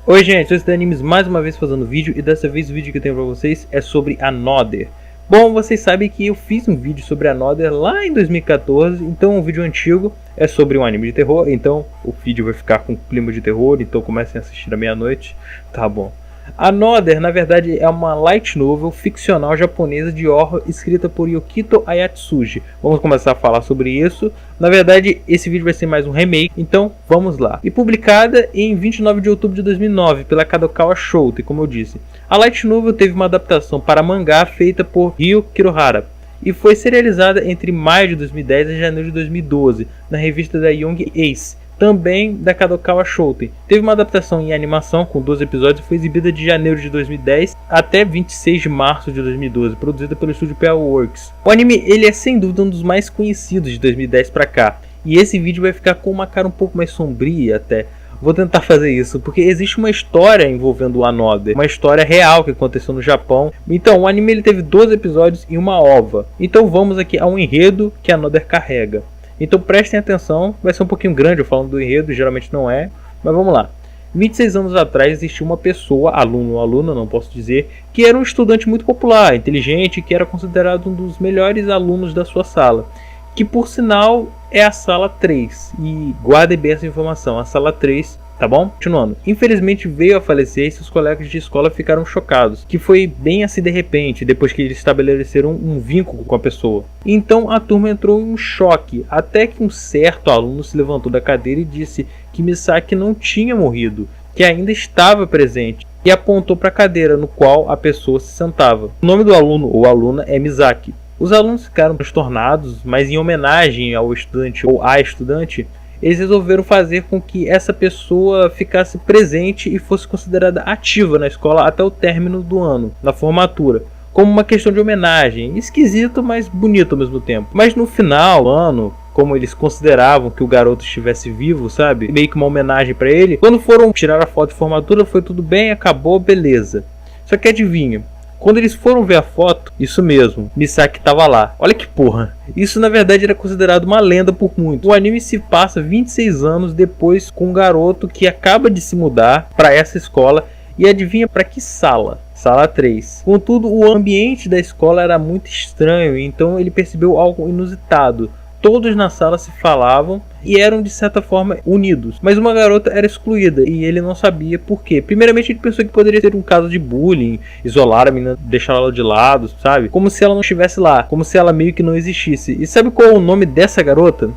Oi gente, eu sou Animes mais uma vez fazendo vídeo e dessa vez o vídeo que eu tenho pra vocês é sobre Another. Bom, vocês sabem que eu fiz um vídeo sobre Another lá em 2014, então um vídeo antigo é sobre um anime de terror, então o vídeo vai ficar com clima de terror, então comecem a assistir à meia-noite, tá bom. Another, na verdade, é uma light novel ficcional japonesa de horror escrita por Yukito Ayatsuji. Vamos começar a falar sobre isso. Na verdade, esse vídeo vai ser mais um remake, então vamos lá. E publicada em 29 de outubro de 2009 pela Kadokawa Shoten, como eu disse. A light novel teve uma adaptação para mangá feita por Ryo Kirohara e foi serializada entre maio de 2010 e janeiro de 2012 na revista da Young Ace, também da Kadokawa Shoten. Teve uma adaptação em animação com 12 episódios e foi exibida de janeiro de 2010 até 26 de março de 2012, produzida pelo estúdio PA Works. O anime ele é sem dúvida um dos mais conhecidos de 2010 pra cá, e esse vídeo vai ficar com uma cara um pouco mais sombria até. Vou tentar fazer isso, porque existe uma história envolvendo o Another, uma história real que aconteceu no Japão. Então, o anime ele teve 12 episódios e uma OVA. Então vamos aqui a um enredo que Another carrega. Então prestem atenção, vai ser um pouquinho grande eu falando do enredo, geralmente não é, mas vamos lá. 26 anos atrás existiu uma pessoa, aluno ou aluna, não posso dizer, que era um estudante muito popular, inteligente, que era considerado um dos melhores alunos da sua sala. Que por sinal é a sala 3, e guardem bem essa informação, a sala 3, tá bom? Continuando. Infelizmente veio a falecer e seus colegas de escola ficaram chocados, que foi bem assim de repente, depois que eles estabeleceram um vínculo com a pessoa. Então a turma entrou em um choque, até que um certo aluno se levantou da cadeira e disse que Misaki não tinha morrido, que ainda estava presente, e apontou para a cadeira no qual a pessoa se sentava. O nome do aluno ou aluna é Misaki. Os alunos ficaram transtornados, mas em homenagem ao estudante ou à estudante, eles resolveram fazer com que essa pessoa ficasse presente e fosse considerada ativa na escola até o término do ano, na formatura, como uma questão de homenagem, esquisito, mas bonito ao mesmo tempo. Mas no final do ano, como eles consideravam que o garoto estivesse vivo, sabe, meio que uma homenagem para ele, quando foram tirar a foto de formatura, foi tudo bem, acabou, beleza. Só que adivinha? Quando eles foram ver a foto, isso mesmo, Misaki estava lá. Olha que porra. Isso na verdade era considerado uma lenda por muitos. O anime se passa 26 anos depois com um garoto que acaba de se mudar para essa escola e adivinha para que sala? Sala 3. Contudo, o ambiente da escola era muito estranho, então ele percebeu algo inusitado. Todos na sala se falavam e eram de certa forma unidos, mas uma garota era excluída e ele não sabia por quê. Primeiramente ele pensou que poderia ser um caso de bullying, isolar a menina, deixar ela de lado, sabe? Como se ela não estivesse lá, como se ela meio que não existisse. E sabe qual é o nome dessa garota?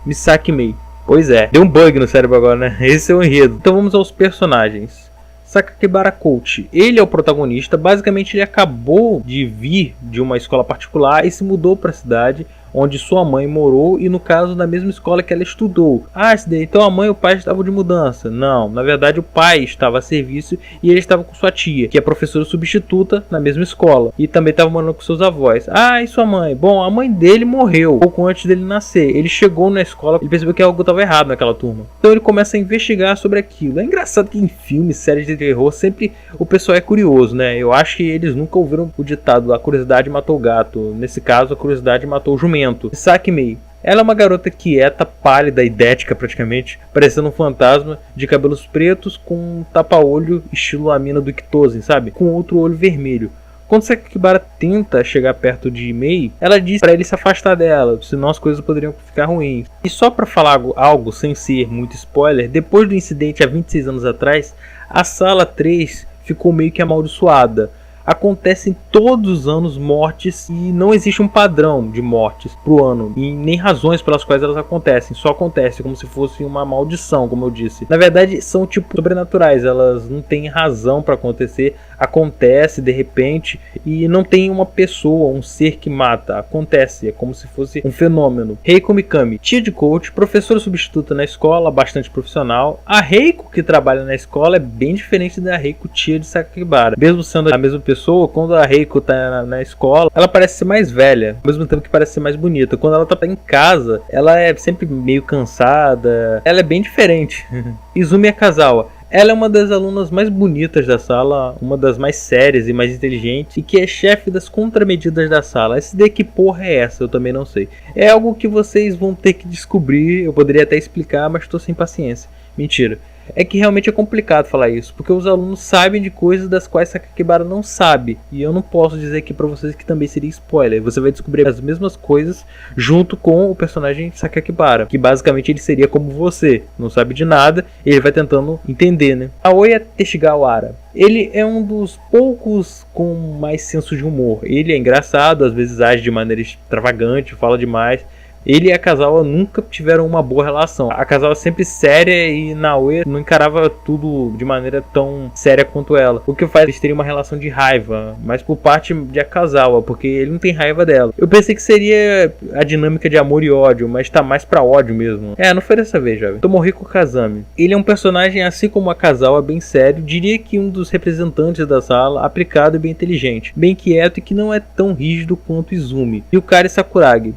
Misaki Mei. Pois é, deu um bug no cérebro agora, né? Esse é o enredo. Então vamos aos personagens. Sakakibara Coach, ele é o protagonista. Basicamente ele acabou de vir de uma escola particular e se mudou para a cidade onde sua mãe morou e no caso na mesma escola que ela estudou. Então a mãe e o pai estavam de mudança. Não, na verdade o pai estava a serviço e ele estava com sua tia, que é professora substituta na mesma escola, e também estava morando com seus avós. E sua mãe? Bom, a mãe dele morreu pouco antes dele nascer. Ele chegou na escola e percebeu que algo estava errado naquela turma. Então ele começa a investigar sobre aquilo. É engraçado que em filmes, séries de terror, sempre o pessoal é curioso, né? Eu acho que eles nunca ouviram o ditado, a curiosidade matou o gato. Nesse caso, a curiosidade matou o jumento. Misaki Mei. Ela é uma garota quieta, pálida, idética praticamente, parecendo um fantasma, de cabelos pretos com um tapa-olho estilo a mina do Ikitosen, sabe? Com outro olho vermelho. Quando Sakakibara tenta chegar perto de Mei, ela diz para ele se afastar dela, senão as coisas poderiam ficar ruins. E só para falar algo sem ser muito spoiler, depois do incidente há 26 anos atrás, a sala 3 ficou meio que amaldiçoada. Acontecem todos os anos mortes e não existe um padrão de mortes pro ano e nem razões pelas quais elas acontecem, só acontece como se fosse uma maldição, como eu disse. Na verdade são tipo sobrenaturais, elas não têm razão para acontecer, acontece de repente e não tem uma pessoa, um ser que mata, acontece, é como se fosse um fenômeno. Reiko Mikami, tia de coach, professora substituta na escola, bastante profissional. A Reiko que trabalha na escola é bem diferente da Reiko tia de Sakakibara, mesmo sendo a mesma pessoa. Quando a Reiko tá na escola, ela parece ser mais velha, ao mesmo tempo que parece ser mais bonita. Quando ela tá em casa, ela é sempre meio cansada, ela é bem diferente. Izumi Akazawa, ela é uma das alunas mais bonitas da sala, uma das mais sérias e mais inteligentes, e que é chefe das contramedidas da sala. Essa ideia que porra é essa? Eu também não sei. É algo que vocês vão ter que descobrir, eu poderia até explicar, mas estou sem paciência. Mentira. é que realmente é complicado falar isso, porque os alunos sabem de coisas das quais Sakakibara não sabe, e eu não posso dizer aqui pra vocês que também seria spoiler. Você vai descobrir as mesmas coisas junto com o personagem Sakakibara, que basicamente ele seria como você, não sabe de nada, e ele vai tentando entender, né? Aoya Teshigawara, ele é um dos poucos com mais senso de humor. Ele é engraçado, às vezes age de maneira extravagante, fala demais. Ele e a Kazawa nunca tiveram uma boa relação. A Kazawa sempre séria e Naoya não encarava tudo de maneira tão séria quanto ela. O que faz eles terem uma relação de raiva, mas por parte de Kazawa, porque ele não tem raiva dela. Eu pensei que seria a dinâmica de amor e ódio, mas tá mais pra ódio mesmo. Não foi dessa vez, jovem. Tomohiko Kazami. Ele é um personagem, assim como a Kazawa, bem sério. Diria que um dos representantes da sala, aplicado e bem inteligente. Bem quieto e que não é tão rígido quanto Izumi. Yukari Sakuragi.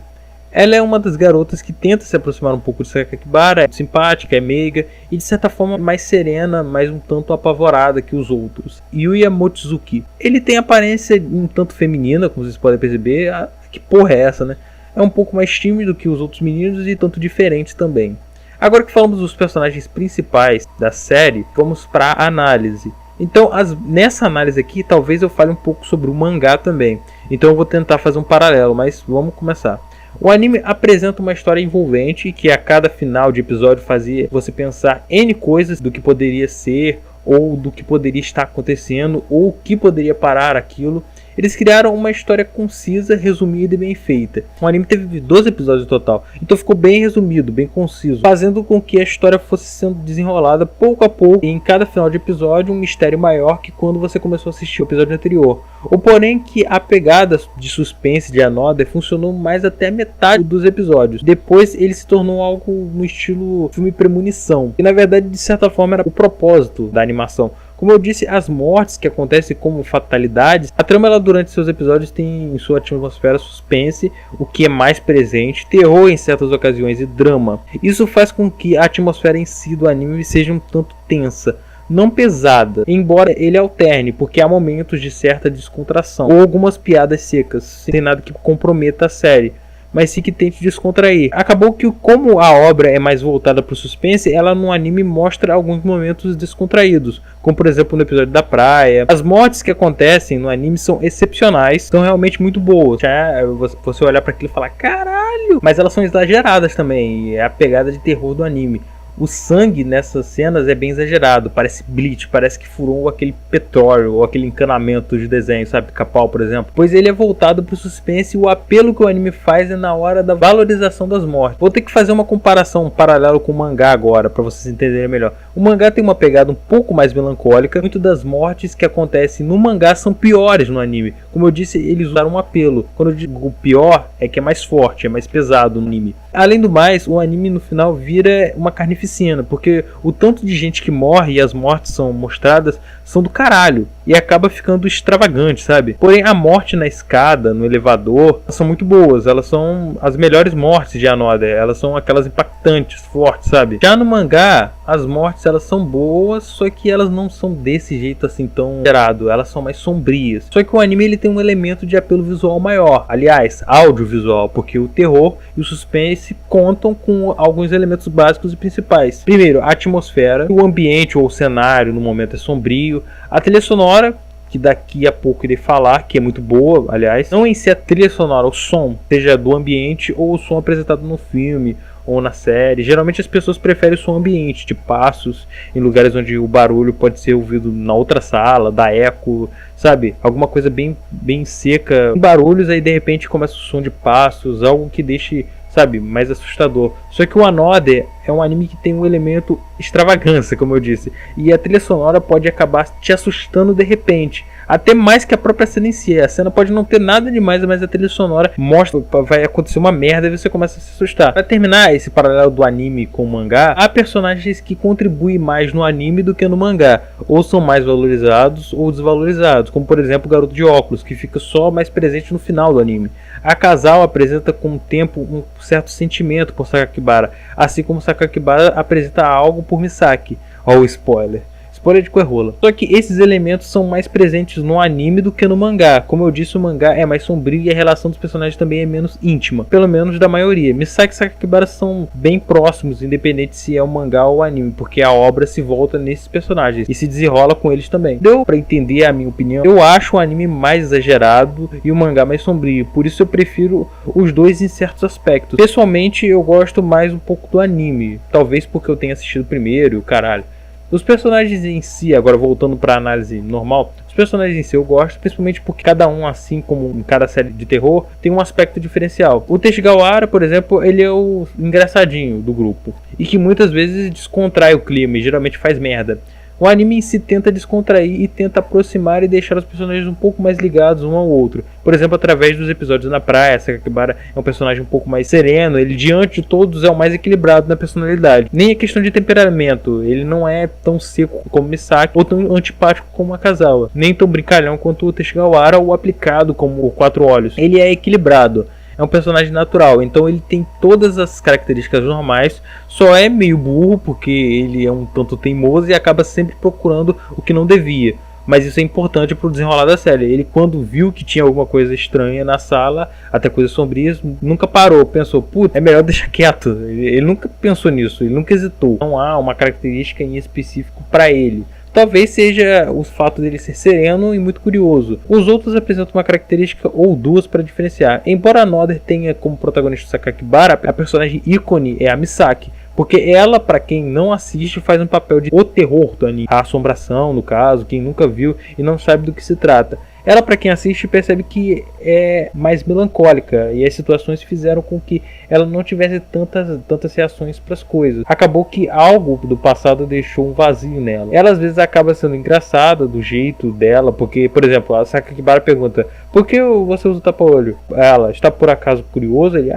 Ela é uma das garotas que tenta se aproximar um pouco de Sakakibara, é simpática, é meiga e de certa forma mais serena, mas um tanto apavorada que os outros. Yuya Mochizuki. Ele tem aparência um tanto feminina, como vocês podem perceber. Que porra é essa, né? É um pouco mais tímido que os outros meninos e tanto diferente também. Agora que falamos dos personagens principais da série, vamos para a análise. Então, nessa análise aqui, talvez eu fale um pouco sobre o mangá também. Então eu vou tentar fazer um paralelo, mas vamos começar. O anime apresenta uma história envolvente que a cada final de episódio fazia você pensar N coisas do que poderia ser, ou do que poderia estar acontecendo, ou o que poderia parar aquilo. Eles criaram uma história concisa, resumida e bem feita. O anime teve 12 episódios no total, então ficou bem resumido, bem conciso, fazendo com que a história fosse sendo desenrolada pouco a pouco, e em cada final de episódio um mistério maior que quando você começou a assistir o episódio anterior. Ou porém que a pegada de suspense de Another funcionou mais até a metade dos episódios. Depois ele se tornou algo no estilo filme premonição, e na verdade de certa forma era o propósito da animação. Como eu disse, as mortes que acontecem como fatalidades, a trama ela, durante seus episódios tem em sua atmosfera suspense, o que é mais presente, terror em certas ocasiões e drama. Isso faz com que a atmosfera em si do anime seja um tanto tensa, não pesada, embora ele alterne, porque há momentos de certa descontração, ou algumas piadas secas, sem nada que comprometa a série, mas sim que tente descontrair. Acabou que, como a obra é mais voltada para o suspense, ela no anime mostra alguns momentos descontraídos, como por exemplo no episódio da praia. As mortes que acontecem no anime são excepcionais, são realmente muito boas. Já você olhar para aquilo e falar, caralho! Mas elas são exageradas também, é a pegada de terror do anime. O sangue nessas cenas é bem exagerado, parece Bleach, parece que furou aquele petróleo ou aquele encanamento de desenho, sabe, Pica-Pau, por exemplo. Pois ele é voltado para o suspense e o apelo que o anime faz é na hora da valorização das mortes. Vou ter que fazer uma comparação, um paralelo com o mangá agora, para vocês entenderem melhor. O mangá tem uma pegada um pouco mais melancólica, muitas das mortes que acontecem no mangá são piores no anime. Como eu disse, eles usaram um apelo. Quando eu digo pior, é que é mais forte, é mais pesado no anime. Além do mais, o anime no final vira uma carnificina, porque o tanto de gente que morre e as mortes são mostradas são do caralho, e acaba ficando extravagante, sabe? Porém, a morte na escada, no elevador, são muito boas, elas são as melhores mortes de Another, elas são aquelas impactantes, fortes, sabe? Já no mangá, as mortes elas são boas, só que elas não são desse jeito assim tão gerado, elas são mais sombrias. Só que o anime ele tem um elemento de apelo visual maior, aliás, audiovisual, porque o terror e o suspense contam com alguns elementos básicos e principais. Primeiro, a atmosfera, o ambiente ou o cenário no momento é sombrio, a trilha sonora, que daqui a pouco irei falar, que é muito boa, aliás, não em si a trilha sonora, o som, seja do ambiente ou o som apresentado no filme ou na série. Geralmente as pessoas preferem o som ambiente, de passos, em lugares onde o barulho pode ser ouvido na outra sala, da eco, sabe? Alguma coisa bem seca, barulhos, aí de repente começa o som de passos, algo que deixe, sabe, mais assustador. Só que o Another é um anime que tem um elemento extravagância, como eu disse, e a trilha sonora pode acabar te assustando de repente, até mais que a própria cena em si. A cena pode não ter nada demais, mas a trilha sonora mostra, vai acontecer uma merda e você começa a se assustar. Para terminar esse paralelo do anime com o mangá, há personagens que contribuem mais no anime do que no mangá, ou são mais valorizados ou desvalorizados, como por exemplo o garoto de óculos, que fica só mais presente no final do anime. A Kazawa apresenta com o tempo um certo sentimento por Sakakibara, assim como Sakakibara apresenta algo por Misaki. Ó, o spoiler. Spoiler de Coerrola. Só que esses elementos são mais presentes no anime do que no mangá. Como eu disse, o mangá é mais sombrio e a relação dos personagens também é menos íntima, pelo menos da maioria. Misaki e Sakakibara são bem próximos, independente se é um mangá ou anime, porque a obra se volta nesses personagens e se desenrola com eles também. Deu pra entender a minha opinião? Eu acho o anime mais exagerado e o mangá mais sombrio, por isso eu prefiro os dois em certos aspectos. Pessoalmente eu gosto mais um pouco do anime, talvez porque eu tenha assistido primeiro e o caralho. Os personagens em si, agora voltando para a análise normal, os personagens em si eu gosto, principalmente porque cada um, assim como em cada série de terror, tem um aspecto diferencial. O Teshigawara, por exemplo, ele é o engraçadinho do grupo, e que muitas vezes descontrai o clima e geralmente faz merda. O anime em si tenta descontrair e tenta aproximar e deixar os personagens um pouco mais ligados um ao outro. Por exemplo, através dos episódios na praia, Sakakibara é um personagem um pouco mais sereno, ele diante de todos é o mais equilibrado na personalidade. Nem é questão de temperamento, ele não é tão seco como Misaki ou tão antipático como Akazawa. Nem tão brincalhão quanto o Teshigawara ou aplicado como o Quatro Olhos. Ele é equilibrado. É um personagem natural, então ele tem todas as características normais, só é meio burro porque ele é um tanto teimoso e acaba sempre procurando o que não devia. Mas isso é importante para o desenrolar da série. Ele, quando viu que tinha alguma coisa estranha na sala, até coisas sombrias, nunca parou, pensou, puta, é melhor deixar quieto. Ele nunca pensou nisso, ele nunca hesitou. Não há uma característica em específico para ele. Talvez seja o fato dele ser sereno e muito curioso. Os outros apresentam uma característica ou duas para diferenciar. Embora a Another tenha como protagonista Sakakibara, a personagem ícone é a Misaki. Porque ela, para quem não assiste, faz um papel de o terror do anime. A assombração, no caso, quem nunca viu e não sabe do que se trata. Ela, para quem assiste, percebe que é mais melancólica e as situações fizeram com que ela não tivesse tantas reações para as coisas. Acabou que algo do passado deixou um vazio nela. Ela às vezes acaba sendo engraçada do jeito dela, porque, por exemplo, a Sakakibara pergunta: por que você usa tapa-olho? Ela: está por acaso curiosa? Ele: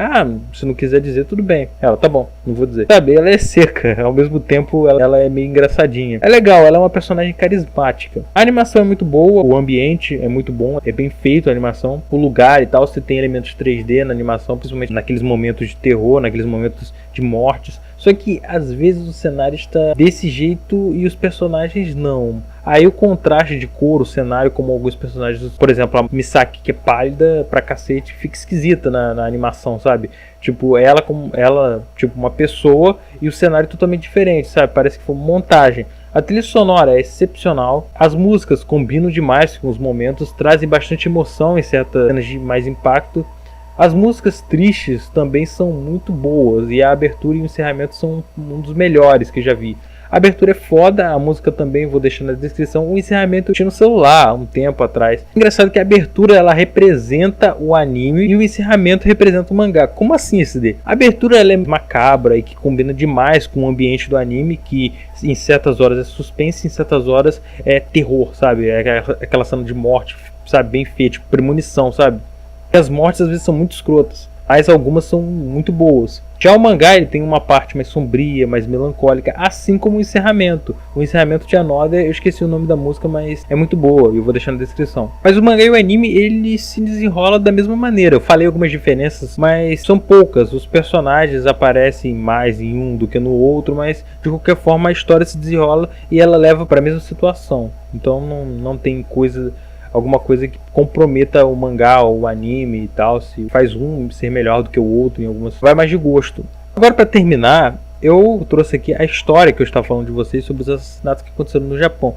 se não quiser dizer, tudo bem. Ela: tá bom, não vou dizer. Sabe, ela é seca, ao mesmo tempo ela é meio engraçadinha. É legal, ela é uma personagem carismática. A animação é muito boa, o ambiente é muito bom, é bem feito a animação, o lugar e tal, você tem elementos 3D na animação, principalmente naqueles momentos de terror, naqueles momentos de mortes. Só que às vezes o cenário está desse jeito e os personagens não. Aí o contraste de cor, o cenário, como alguns personagens, por exemplo, a Misaki, que é pálida pra cacete, fica esquisita na animação, sabe? Tipo, ela, tipo, uma pessoa e o cenário totalmente diferente, sabe? Parece que foi uma montagem. A trilha sonora é excepcional, as músicas combinam demais com os momentos, trazem bastante emoção em certas cenas de mais impacto. As músicas tristes também são muito boas e a abertura e o encerramento são um dos melhores que eu já vi. A abertura é foda, a música também vou deixar na descrição. O encerramento eu tinha no celular há um tempo atrás. Engraçado que a abertura ela representa o anime e o encerramento representa o mangá. Como assim, SD? A abertura ela é macabra e que combina demais com o ambiente do anime, que em certas horas é suspense, em certas horas é terror, sabe? É aquela cena de morte, sabe? Bem feita, tipo premonição, sabe? E as mortes às vezes são muito escrotas, mas algumas são muito boas. Já o mangá ele tem uma parte mais sombria, mais melancólica, assim como o encerramento. O encerramento de Another, eu esqueci o nome da música, mas é muito boa e eu vou deixar na descrição. Mas o mangá e o anime, ele se desenrola da mesma maneira. Eu falei algumas diferenças, mas são poucas. Os personagens aparecem mais em um do que no outro, mas de qualquer forma a história se desenrola e ela leva para a mesma situação. Então não tem alguma coisa que comprometa o mangá ou o anime e tal, se faz um ser melhor do que o outro em algumas, vai mais de gosto. Agora, para terminar, eu trouxe aqui a história que eu estava falando de vocês sobre os assassinatos que aconteceram no Japão.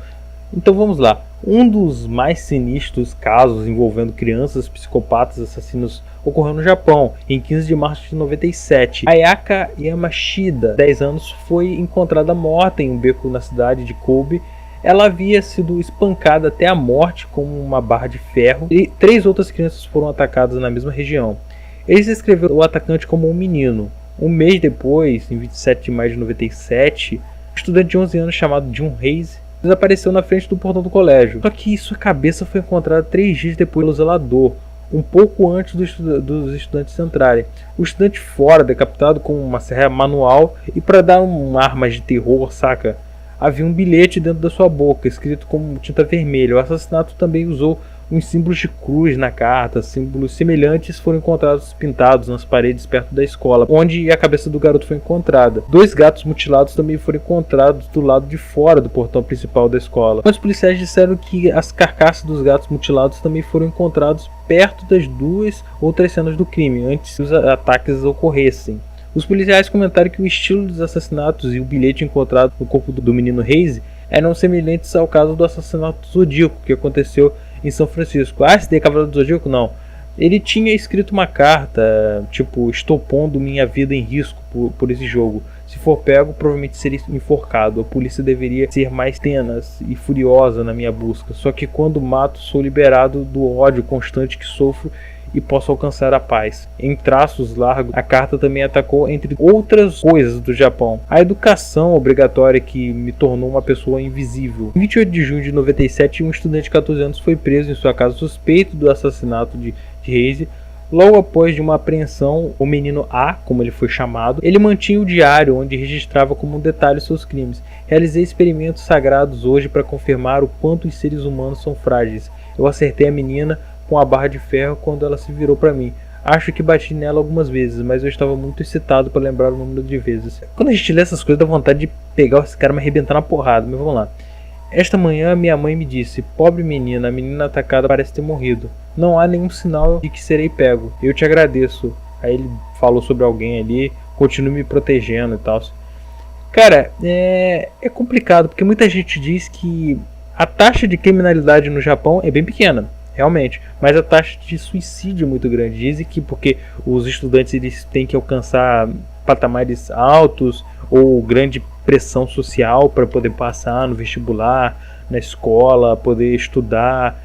Então vamos lá. Um dos mais sinistros casos envolvendo crianças psicopatas assassinos ocorreu no Japão em 15 de março de 97. Ayaka Yamashita, 10 anos, foi encontrada morta em um beco na cidade de Kobe. Ela havia sido espancada até a morte com uma barra de ferro e 3 outras crianças foram atacadas na mesma região. Eles descreveram o atacante como um menino. Um mês depois, em 27 de maio de 97, um estudante de 11 anos chamado Jun Reis desapareceu na frente do portão do colégio. Só que sua cabeça foi encontrada 3 dias depois pelo zelador, um pouco antes dos estudantes entrarem. O estudante fora, decapitado com uma serra manual e para dar um ar mais de terror, saca? Havia um bilhete dentro da sua boca, escrito com tinta vermelha. O assassinato também usou uns símbolos de cruz na carta, símbolos semelhantes foram encontrados pintados nas paredes perto da escola, onde a cabeça do garoto foi encontrada. 2 gatos mutilados também foram encontrados do lado de fora do portão principal da escola. Os policiais disseram que as carcaças dos gatos mutilados também foram encontrados perto das 2 outras cenas do crime, antes que os ataques ocorressem. Os policiais comentaram que o estilo dos assassinatos e o bilhete encontrado no corpo do menino Reise eram semelhantes ao caso do assassinato do Zodíaco, que aconteceu em São Francisco. Ah, esse daí é Cavaleiro do Zodíaco? Não. Ele tinha escrito uma carta, tipo, estou pondo minha vida em risco por esse jogo. Se for pego, provavelmente seria enforcado. A polícia deveria ser mais tenaz e furiosa na minha busca. Só que quando mato, sou liberado do ódio constante que sofro e posso alcançar a paz. Em traços largos, a carta também atacou, entre outras coisas do Japão, a educação obrigatória que me tornou uma pessoa invisível. Em 28 de junho de 97, um estudante de 14 anos foi preso em sua casa suspeito do assassinato de Reise. Logo após de uma apreensão, o menino A, como ele foi chamado, ele mantinha o diário onde registrava como um detalhe seus crimes. Realizei experimentos sagrados hoje para confirmar o quanto os seres humanos são frágeis. Eu acertei a menina com a barra de ferro quando ela se virou para mim. Acho que bati nela algumas vezes, mas eu estava muito excitado para lembrar o número de vezes. Quando a gente lê essas coisas, dá vontade de pegar esse cara e me arrebentar na porrada, mas vamos lá. Esta manhã minha mãe me disse: pobre menina, a menina atacada parece ter morrido. Não há nenhum sinal de que serei pego. Eu te agradeço. Aí ele falou sobre alguém ali, continue me protegendo e tal. Cara, é complicado, porque muita gente diz que a taxa de criminalidade no Japão é bem pequena. Realmente, mas a taxa de suicídio é muito grande. Dizem que porque os estudantes eles têm que alcançar patamares altos ou grande pressão social para poder passar no vestibular, na escola, poder estudar.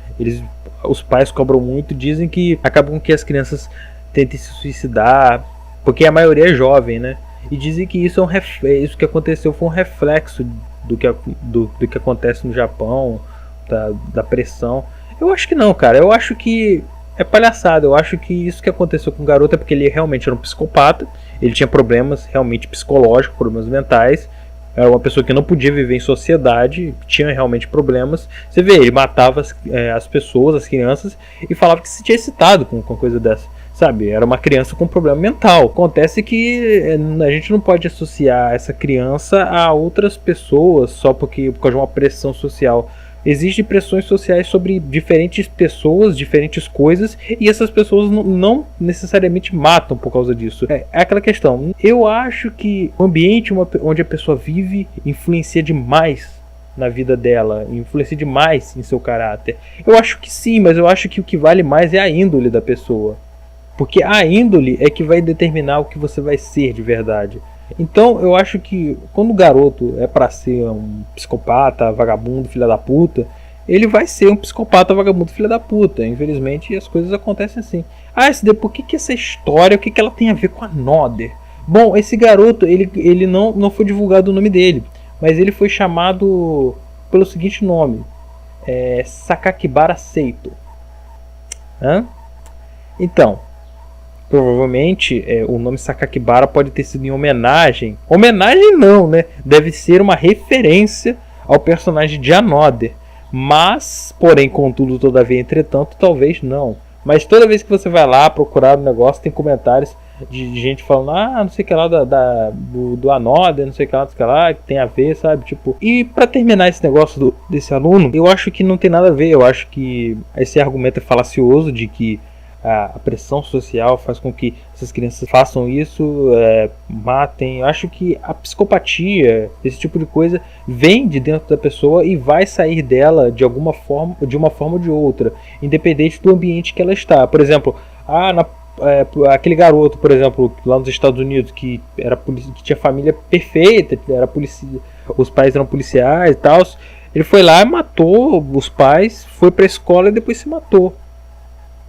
Os pais cobram muito, dizem que acabam que as crianças tentem se suicidar, porque a maioria é jovem, né? E dizem que isso isso que aconteceu foi um reflexo do que acontece no Japão, da pressão. Eu acho que não, cara. Eu acho que é palhaçada. Eu acho que isso que aconteceu com o garoto é porque ele realmente era um psicopata. Ele tinha problemas realmente psicológicos, problemas mentais. Era uma pessoa que não podia viver em sociedade, tinha realmente problemas. Você vê, ele matava as pessoas, as crianças, e falava que se tinha excitado com uma coisa dessa. Sabe, era uma criança com problema mental. Acontece que a gente não pode associar essa criança a outras pessoas só por causa de uma pressão social. Existem pressões sociais sobre diferentes pessoas, diferentes coisas, e essas pessoas não necessariamente matam por causa disso. É aquela questão. Eu acho que o ambiente onde a pessoa vive influencia demais na vida dela, influencia demais em seu caráter. Eu acho que sim, mas eu acho que o que vale mais é a índole da pessoa. Porque a índole é que vai determinar o que você vai ser de verdade. Então eu acho que quando o garoto é pra ser um psicopata, vagabundo, filha da puta, ele vai ser um psicopata, vagabundo, filha da puta. Infelizmente as coisas acontecem assim. Ah, SD, por que essa história, o que ela tem a ver com a Another? Bom, esse garoto, ele não foi divulgado o nome dele, mas ele foi chamado pelo seguinte nome: Sakakibara Seito. Então, provavelmente o nome Sakakibara pode ter sido em homenagem. Homenagem não, né? Deve ser uma referência ao personagem de Another. Mas, porém, contudo, todavia, entretanto, talvez não. Mas toda vez que você vai lá procurar um negócio, tem comentários de gente falando: ah, não sei o que lá do Another, não sei o que lá, que tem a ver, sabe? Tipo, e pra terminar esse negócio desse aluno, eu acho que não tem nada a ver. Eu acho que esse argumento é falacioso de que a pressão social faz com que essas crianças façam isso, matem. Eu acho que a psicopatia, esse tipo de coisa, vem de dentro da pessoa e vai sair dela de alguma forma, de uma forma ou de outra, independente do ambiente que ela está. Por exemplo, aquele garoto, por exemplo, lá nos Estados Unidos, que tinha família perfeita, os pais eram policiais e tal, ele foi lá e matou os pais, foi pra escola e depois se matou.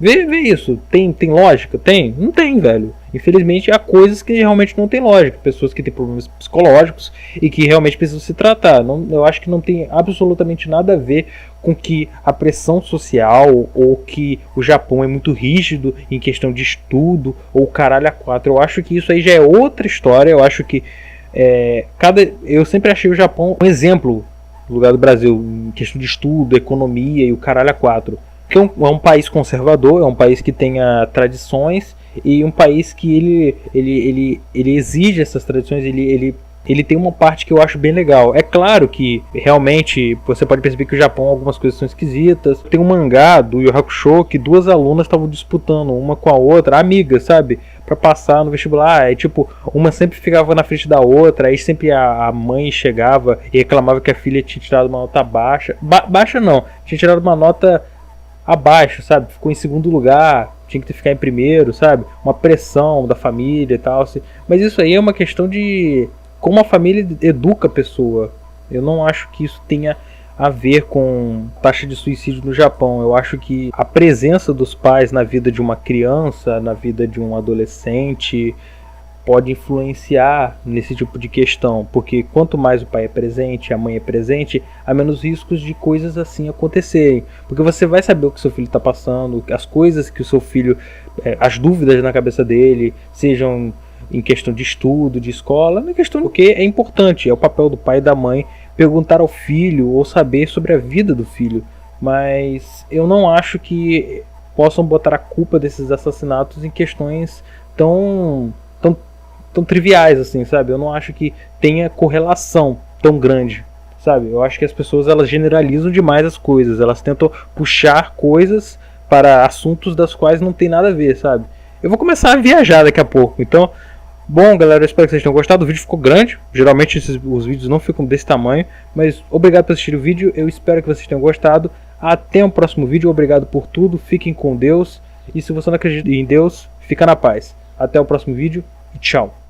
Vê isso, tem lógica? Tem? Não tem, velho. Infelizmente há coisas que realmente não tem lógica. Pessoas que têm problemas psicológicos e que realmente precisam se tratar. Eu acho que não tem absolutamente nada a ver com que a pressão social ou que o Japão é muito rígido em questão de estudo ou caralho a quatro. Eu acho que isso aí já é outra história. Eu acho que eu sempre achei o Japão um exemplo no lugar do Brasil em questão de estudo, economia e o caralho a quatro. que é um país conservador, é um país que tenha tradições e um país que ele exige essas tradições, ele tem uma parte que eu acho bem legal. É claro que realmente você pode perceber que o Japão algumas coisas são esquisitas. Tem um mangá do Yu Hakusho que duas alunas estavam disputando uma com a outra, amigas, sabe? Pra passar no vestibular. É tipo, uma sempre ficava na frente da outra, aí sempre a mãe chegava e reclamava que a filha tinha tirado uma nota baixa. Baixa não, tinha tirado uma nota abaixo, sabe? Ficou em segundo lugar, tinha que ficar em primeiro, sabe? Uma pressão da família e tal. Mas isso aí é uma questão de como a família educa a pessoa. Eu não acho que isso tenha a ver com taxa de suicídio no Japão. Eu acho que a presença dos pais na vida de uma criança, na vida de um adolescente, pode influenciar nesse tipo de questão, porque quanto mais o pai é presente, a mãe é presente, há menos riscos de coisas assim acontecerem, porque você vai saber o que seu filho está passando, as coisas que o seu filho, as dúvidas na cabeça dele, sejam em questão de estudo, de escola, na questão do que é importante, é o papel do pai e da mãe perguntar ao filho ou saber sobre a vida do filho, mas eu não acho que possam botar a culpa desses assassinatos em questões tão triviais assim, sabe? Eu não acho que tenha correlação tão grande, sabe? Eu acho que as pessoas elas generalizam demais as coisas, elas tentam puxar coisas para assuntos das quais não tem nada a ver, sabe? Eu vou começar a viajar daqui a pouco, então bom, galera, eu espero que vocês tenham gostado. O vídeo ficou grande, geralmente os vídeos não ficam desse tamanho, mas obrigado por assistir o vídeo, eu espero que vocês tenham gostado. Até o próximo vídeo, obrigado por tudo, fiquem com Deus, e se você não acredita em Deus, fica na paz. Até o próximo vídeo e tchau.